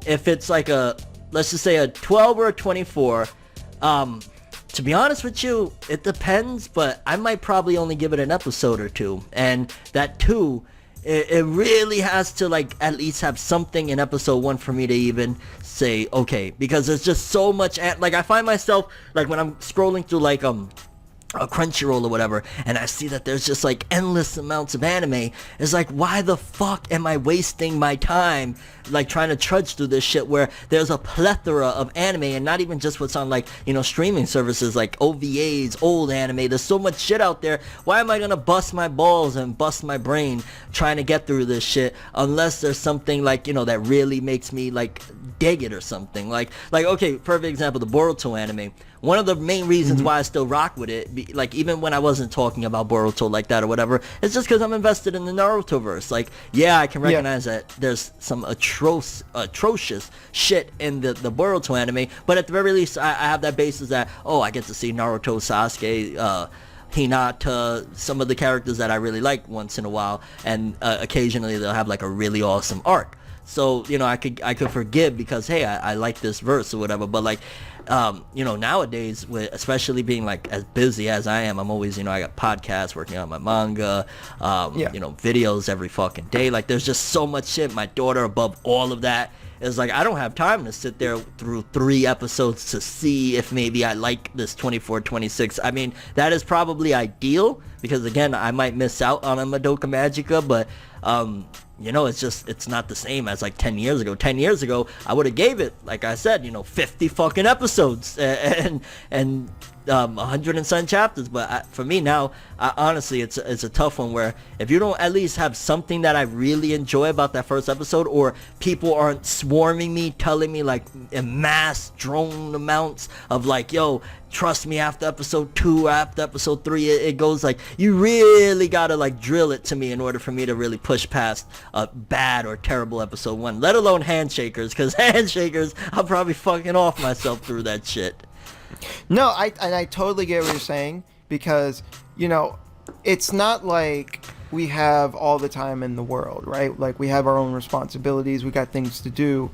Speaker 1: if it's like a, let's just say a 12 or a 24, to be honest with you, it depends, but I might probably only give it an episode or two, and that two, it really has to like at least have something in episode 1 for me to even say okay, because there's just so much, like I find myself like when I'm scrolling through like a Crunchyroll or whatever, and I see that there's just like endless amounts of anime. It's like, why the fuck am I wasting my time like trying to trudge through this shit where there's a plethora of anime, and not even just what's on like, you know, streaming services like OVAs, old anime. There's so much shit out there. Why am I gonna bust my balls and bust my brain trying to get through this shit unless there's something like, you know, that really makes me like dig it or something? Like okay, perfect example, the Boruto anime. One of the main reasons why I still rock with it, like even when I wasn't talking about Boruto like that or whatever, it's just because I'm invested in the Naruto-verse. Like, yeah, I can recognize that there's some atrocious shit in the Boruto anime, but at the very least, I have that basis that, oh, I get to see Naruto, Sasuke, Hinata, some of the characters that I really like once in a while, and occasionally they'll have like a really awesome arc. So, you know, I could forgive because, hey, I like this verse or whatever, but like, you know, nowadays, with especially being like as busy as I am, I'm always, you know, I got podcasts, working on my manga, you know, videos every fucking day. Like, there's just so much shit. My daughter, above all of that, is like, I don't have time to sit there through 3 episodes to see if maybe I like this 24, 26. I mean, that is probably ideal, because again, I might miss out on a Madoka Magica, but you know, it's not the same as like 10 years ago. 10 years ago, I would have gave it, like I said, you know, 50 fucking episodes and 100 and some chapters. But for me now, honestly, it's a tough one, where if you don't at least have something that I really enjoy about that first episode, or people aren't swarming me, telling me like in mass drone amounts of like, yo, trust me, after episode 2 or after episode 3, it goes like, you really gotta like drill it to me in order for me to really push past a bad or terrible episode 1, let alone Handshakers, because Handshakers, I'll probably fucking off myself through that shit.
Speaker 2: No, I totally get what you're saying, because, you know, it's not like we have all the time in the world, right? Like, we have our own responsibilities, we got things to do,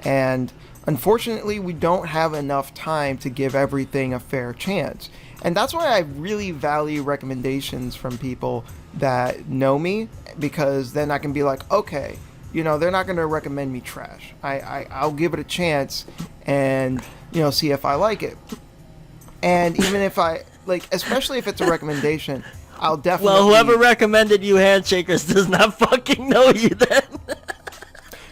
Speaker 2: and unfortunately, we don't have enough time to give everything a fair chance. And that's why I really value recommendations from people that know me, because then I can be like, okay, you know, they're not going to recommend me trash. I'll give it a chance and, you know, see if I like it. And even if I, like, especially if it's a recommendation, I'll definitely...
Speaker 1: Well, whoever recommended you Handshakers does not fucking know you then.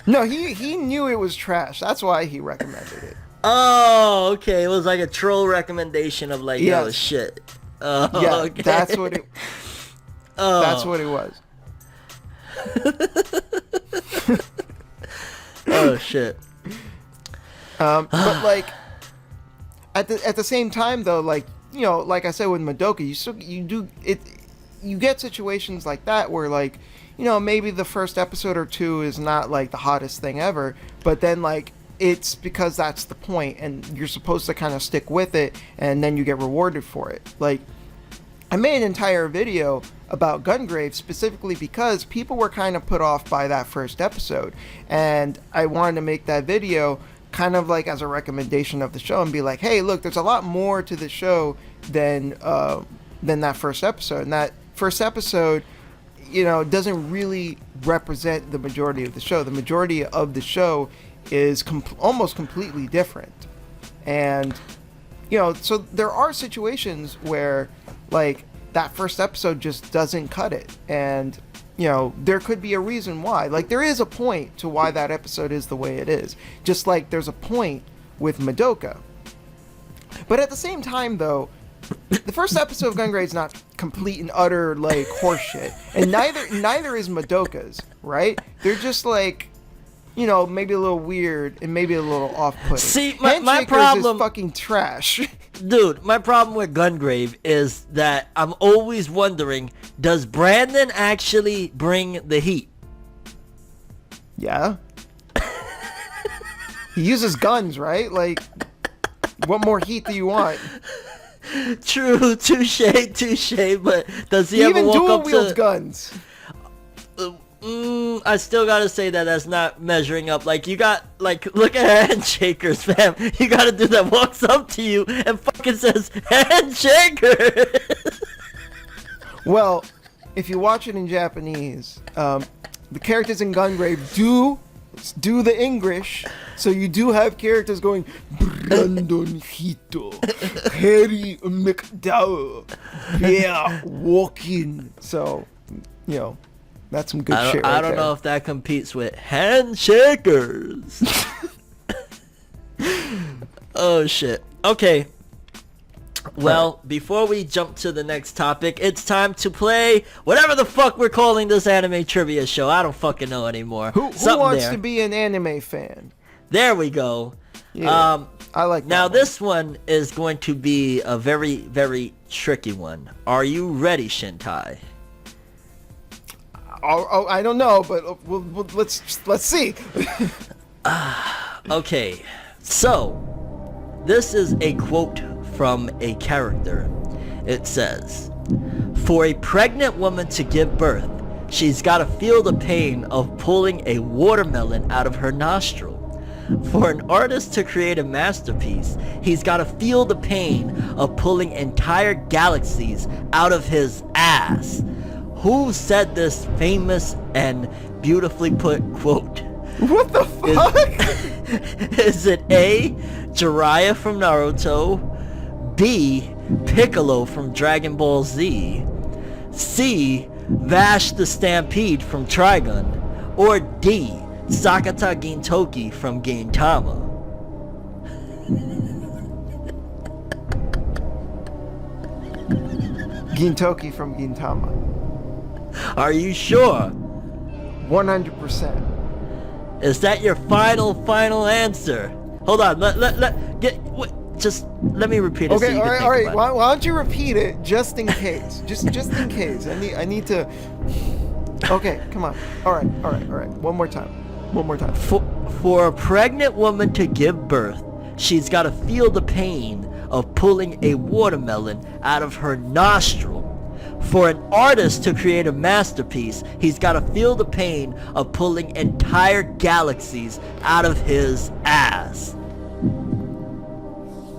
Speaker 2: No, he knew it was trash. That's why he recommended it.
Speaker 1: Oh, okay. It was like a troll recommendation of like, yo,
Speaker 2: Yes.
Speaker 1: shit. Oh,
Speaker 2: Yeah,
Speaker 1: okay.
Speaker 2: that's what it...
Speaker 1: Oh.
Speaker 2: That's what it was.
Speaker 1: Oh, shit.
Speaker 2: But like, at the same time though, like, you know, like I said with Madoka, you get situations like that where, like, you know, maybe the first episode or two is not like the hottest thing ever, but then like it's because that's the point and you're supposed to kind of stick with it and then you get rewarded for it. Like, I made an entire video about Gungrave specifically because people were kind of put off by that first episode, and I wanted to make that video kind of like as a recommendation of the show and be like, hey, look, there's a lot more to the show than that first episode. And that first episode, you know, doesn't really represent the majority of the show. The majority of the show is almost completely different. And, you know, so there are situations where, like, that first episode just doesn't cut it. And, you know, there could be a reason why. Like, there is a point to why that episode is the way it is. Just like there's a point with Madoka. But at the same time, though, the first episode of Gungrave is not complete and utter, like, horseshit. And neither is Madoka's, right? They're just, like, you know, maybe a little weird and maybe a little off-putting.
Speaker 1: See, my
Speaker 2: Handshakers
Speaker 1: problem...
Speaker 2: is fucking trash.
Speaker 1: Dude, my problem with Gungrave is that I'm always wondering, does Brandon actually bring the heat?
Speaker 2: Yeah. He uses guns, right? Like, what more heat do you want?
Speaker 1: True, touche, but does he ever
Speaker 2: even
Speaker 1: walk
Speaker 2: dual
Speaker 1: up
Speaker 2: wields
Speaker 1: to...
Speaker 2: guns.
Speaker 1: I still gotta say that that's not measuring up. Like, you got, like, look at Handshakers, fam. You got a dude that walks up to you and fucking says, Handshaker!
Speaker 2: Well, if you watch it in Japanese, the characters in Gungrave do the English, so you do have characters going, Brandon Hito, Harry McDowell, yeah, walking. So, you know, that's some good shit right
Speaker 1: I don't
Speaker 2: there.
Speaker 1: know if that competes with Handshakers. Oh, shit. Okay. Well, before we jump to the next topic, it's time to play whatever the fuck we're calling this anime trivia show. I don't fucking know anymore.
Speaker 2: Who wants to be an anime fan?
Speaker 1: There we go.
Speaker 2: Yeah, I like that
Speaker 1: now
Speaker 2: one.
Speaker 1: This one is going to be a very, very tricky one. Are you ready, Shintai?
Speaker 2: Oh, I don't know, but let's see.
Speaker 1: Okay, so this is a quote from a character. It says, "For a pregnant woman to give birth, she's got to feel the pain of pulling a watermelon out of her nostril. For an artist to create a masterpiece, he's got to feel the pain of pulling entire galaxies out of his ass." Who said this famous and beautifully put quote?
Speaker 2: What the fuck?
Speaker 1: Is it A, Jiraiya from Naruto, B, Piccolo from Dragon Ball Z, C, Vash the Stampede from Trigun, or D, Sakata Gintoki from Gintama?
Speaker 2: Gintoki from Gintama.
Speaker 1: Are you sure?
Speaker 2: 100%.
Speaker 1: Is that your final answer? Hold on, just let me repeat it.
Speaker 2: Okay,
Speaker 1: so you
Speaker 2: all
Speaker 1: can
Speaker 2: right,
Speaker 1: think
Speaker 2: all right.
Speaker 1: about it.
Speaker 2: Why don't you repeat it just in case? Just in case. I need to. Okay, come on. All right. One more time.
Speaker 1: For a pregnant woman to give birth, she's got to feel the pain of pulling a watermelon out of her nostril. For an artist to create a masterpiece, he's got to feel the pain of pulling entire galaxies out of his ass.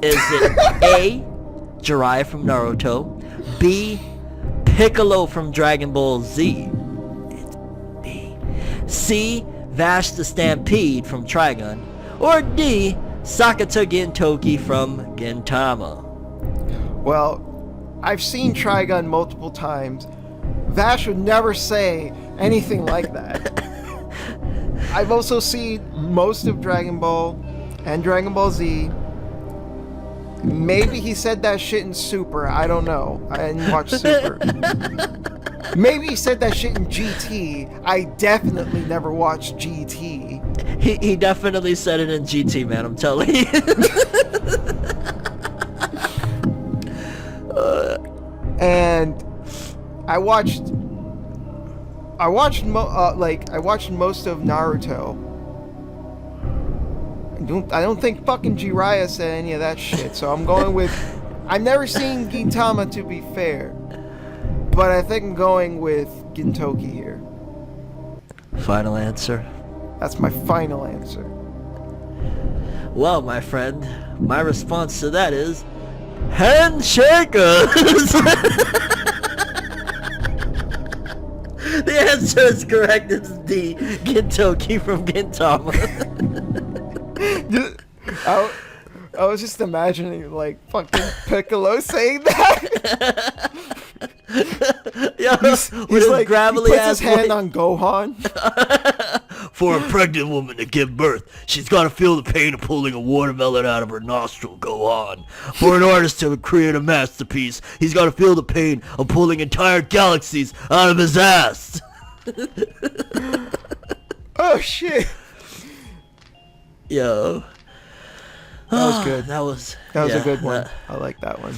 Speaker 1: Is it A, Jiraiya from Naruto, B, Piccolo from Dragon Ball Z, it's B, C, Vash the Stampede from Trigun, or D, Sakata Gintoki from Gintama?
Speaker 2: Well, I've seen Trigun multiple times. Vash would never say anything like that. I've also seen most of Dragon Ball and Dragon Ball Z. Maybe he said that shit in Super. I don't know. I didn't watch Super. Maybe he said that shit in GT. I definitely never watched GT.
Speaker 1: He definitely said it in GT, man. I'm telling you.
Speaker 2: And I watched most of Naruto. I don't think fucking Jiraiya said any of that shit, so I'm going with... I've never seen Gintama, to be fair, but I think I'm going with Gintoki here.
Speaker 1: Final answer?
Speaker 2: That's my final answer.
Speaker 1: Well, my friend, my response to that is... Handshakers! The answer is correct. It's D, Gintoki from Gintama.
Speaker 2: I was just imagining, like, fucking Piccolo saying that.
Speaker 1: Yeah,
Speaker 2: He's like, he puts his hand on Gohan.
Speaker 1: For a pregnant woman to give birth, she's got to feel the pain of pulling a watermelon out of her nostril. Go on. For an artist to create a masterpiece, he's got to feel the pain of pulling entire galaxies out of his ass.
Speaker 2: Oh, shit.
Speaker 1: Yo.
Speaker 2: That was good.
Speaker 1: That was
Speaker 2: a good one. I like that one.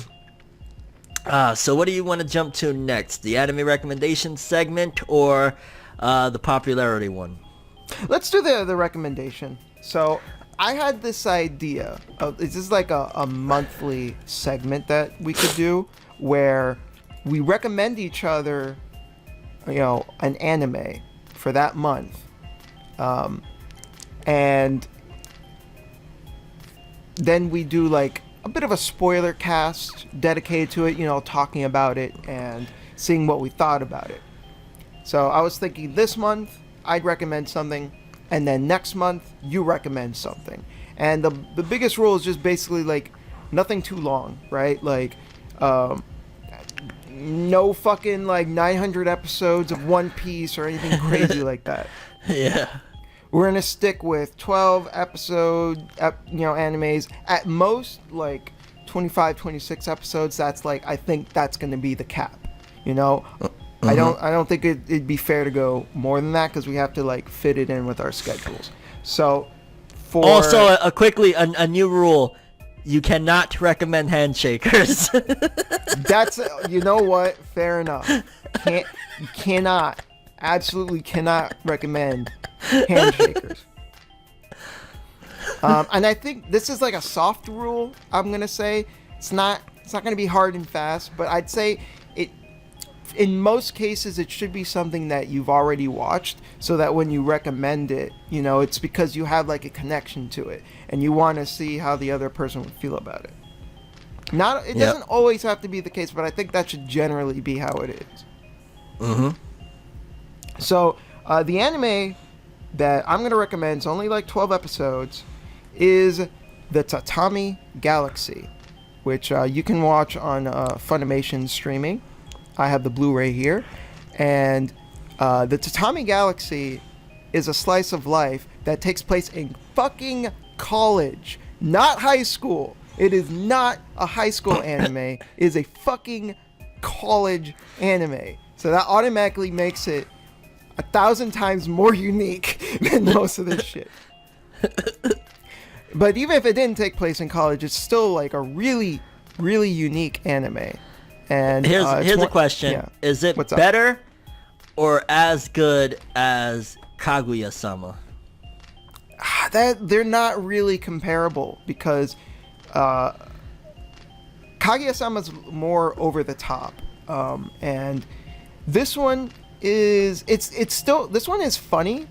Speaker 1: So what do you want to jump to next? The anime recommendation segment or the popularity one?
Speaker 2: Let's do the recommendation. So I had this idea of, this is like a monthly segment that we could do where we recommend each other, an anime for that month. And then we do like a bit of a spoiler cast dedicated to it, talking about it and seeing what we thought about it. So I was thinking this month I'd recommend something, and then next month you recommend something. And the biggest rule is just basically like nothing too long, right? Like no fucking like 900 episodes of One Piece or anything crazy like that.
Speaker 1: Yeah.
Speaker 2: We're gonna stick with 12 episode, animes. At most, like 25, 26 episodes. That's like, I think that's gonna be the cap. I don't think it'd be fair to go more than that because we have to like fit it in with our schedules. So,
Speaker 1: also a new rule: you cannot recommend handshakers.
Speaker 2: That's what? Fair enough. Absolutely cannot recommend handshakers. And I think this is like a soft rule. I'm gonna say it's not gonna be hard and fast, but I'd say it. In most cases, it should be something that you've already watched, so that when you recommend it, it's because you have like a connection to it, and you want to see how the other person would feel about it. It doesn't always have to be the case, but I think that should generally be how it is.
Speaker 1: Mm-hmm.
Speaker 2: So, the anime that I'm going to recommend, it's only like 12 episodes, is the Tatami Galaxy, which you can watch on Funimation streaming. I have the Blu-ray here. And the Tatami Galaxy is a slice of life that takes place in fucking college, not high school. It is not a high school anime. It is a fucking college anime. So that automatically makes it 1,000 times more unique than most of this shit. But even if it didn't take place in college, it's still like a really, really unique anime. And
Speaker 1: here's a question: is it better or as good as Kaguya-sama?
Speaker 2: That they're not really comparable because Kaguya-sama's more over the top, and this one is this one is funny,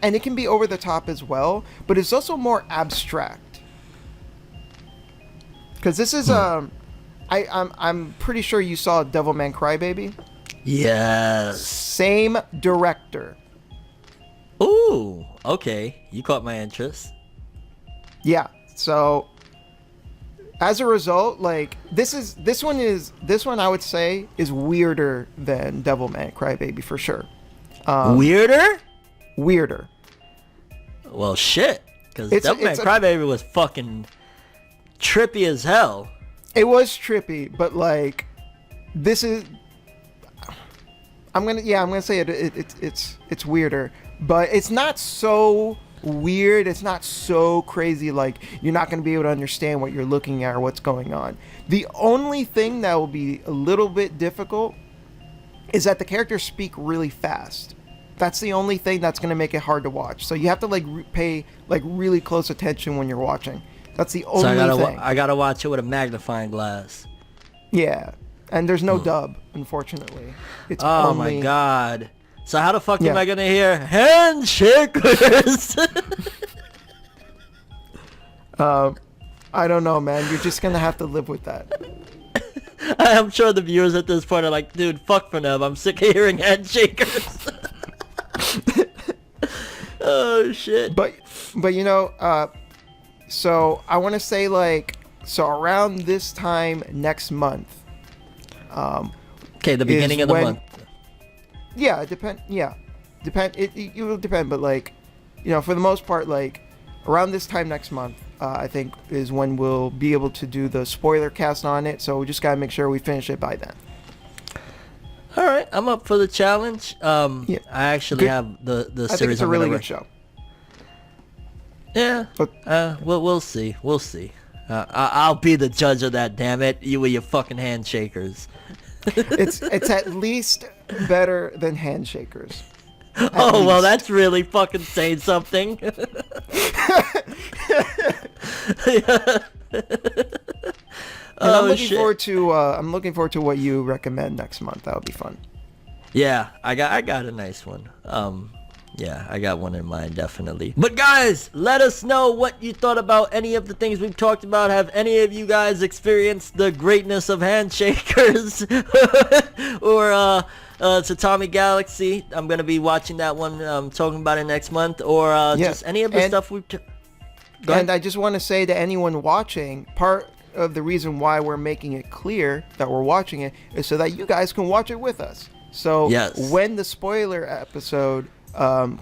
Speaker 2: and it can be over the top as well, but it's also more abstract. Because this is I'm pretty sure you saw Devilman Crybaby.
Speaker 1: Yes.
Speaker 2: Same director.
Speaker 1: Ooh, okay. You caught my interest.
Speaker 2: Yeah. So as a result, like this one I would say is weirder than Devilman Crybaby for sure.
Speaker 1: Weirder?
Speaker 2: Weirder.
Speaker 1: Well, shit. Because Devilman Crybaby was fucking trippy as hell.
Speaker 2: It was trippy, but like this is. I'm gonna say it's weirder, but it's not so weird. It's not so crazy. Like you're not gonna be able to understand what you're looking at or what's going on. The only thing that will be a little bit difficult is that the characters speak really fast. That's the only thing that's gonna make it hard to watch. So you have to like pay like really close attention when you're watching. That's the only thing.
Speaker 1: I gotta watch it with a magnifying glass.
Speaker 2: Yeah. And there's no dub, unfortunately. It's
Speaker 1: oh
Speaker 2: only...
Speaker 1: my god. So how the fuck am I gonna hear handshakers?
Speaker 2: I don't know, man. You're just gonna have to live with that.
Speaker 1: I'm sure the viewers at this point are like, dude, fuck Fornev. I'm sick of hearing handshakers. Oh shit.
Speaker 2: But you know, so I want to say like, so around this time next month.
Speaker 1: Okay, the beginning of the month.
Speaker 2: Yeah, depend. It will depend, but like, you know, for the most part, like around this time next month, I think is when we'll be able to do the spoiler cast on it. So we just gotta make sure we finish it by then.
Speaker 1: All right, I'm up for the challenge. I actually have the
Speaker 2: I
Speaker 1: series.
Speaker 2: think it's a really good show.
Speaker 1: Yeah. We'll see. We'll see. I'll be the judge of that. Damn it, you with your fucking handshakers.
Speaker 2: It's at least better than handshakers.
Speaker 1: Oh well, that's really fucking saying something.
Speaker 2: I'm looking forward to what you recommend next month. That would be fun.
Speaker 1: Yeah, I got a nice one. Yeah, I got one in mind, definitely. But guys, let us know what you thought about any of the things we've talked about. Have any of you guys experienced the greatness of handshakers? Or Tatami Galaxy? I'm going to be watching that one, talking about it next month. Or just any of the stuff we've...
Speaker 2: And I just want to say to anyone watching, part of the reason why we're making it clear that we're watching it is so that you guys can watch it with us. So when the spoiler episode...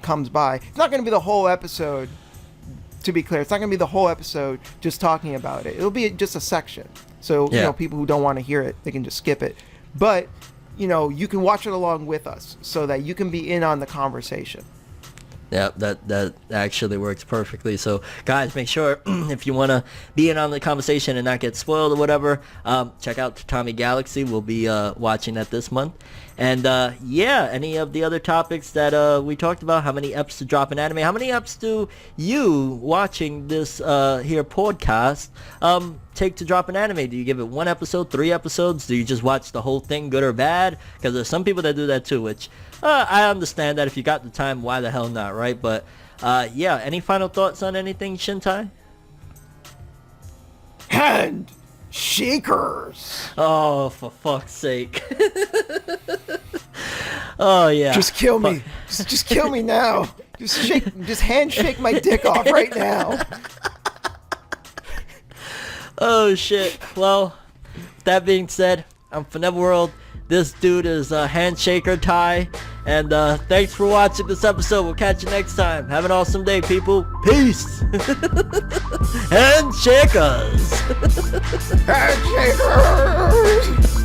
Speaker 2: comes by, it's not going to be the whole episode, to be clear. It's not going to be the whole episode just talking about it. It'll be just a section, so you know, people who don't want to hear it, they can just skip it. But you know, you can watch it along with us so that you can be in on the conversation.
Speaker 1: Yeah, that actually works perfectly. So guys, make sure if you want to be in on the conversation and not get spoiled or whatever, check out Tatami Galaxy. We'll be watching that this month. And any of the other topics that we talked about, how many eps to drop in anime, how many eps do you watching this here podcast take to drop an anime? Do you give it 1 episode, 3 episodes? Do you just watch the whole thing, good or bad? Because there's some people that do that too, which I understand that if you got the time, why the hell not, right? But any final thoughts on anything, Shintai?
Speaker 2: Hand shakers.
Speaker 1: Oh, for fuck's sake. Oh yeah.
Speaker 2: Just kill me. Just kill me now. Just handshake my dick off right now.
Speaker 1: Oh shit. Well, that being said, I'm ForneverWorld. This dude is Handshaker Ty. And thanks for watching this episode. We'll catch you next time. Have an awesome day, people. Peace. Handshakers.
Speaker 2: Handshakers.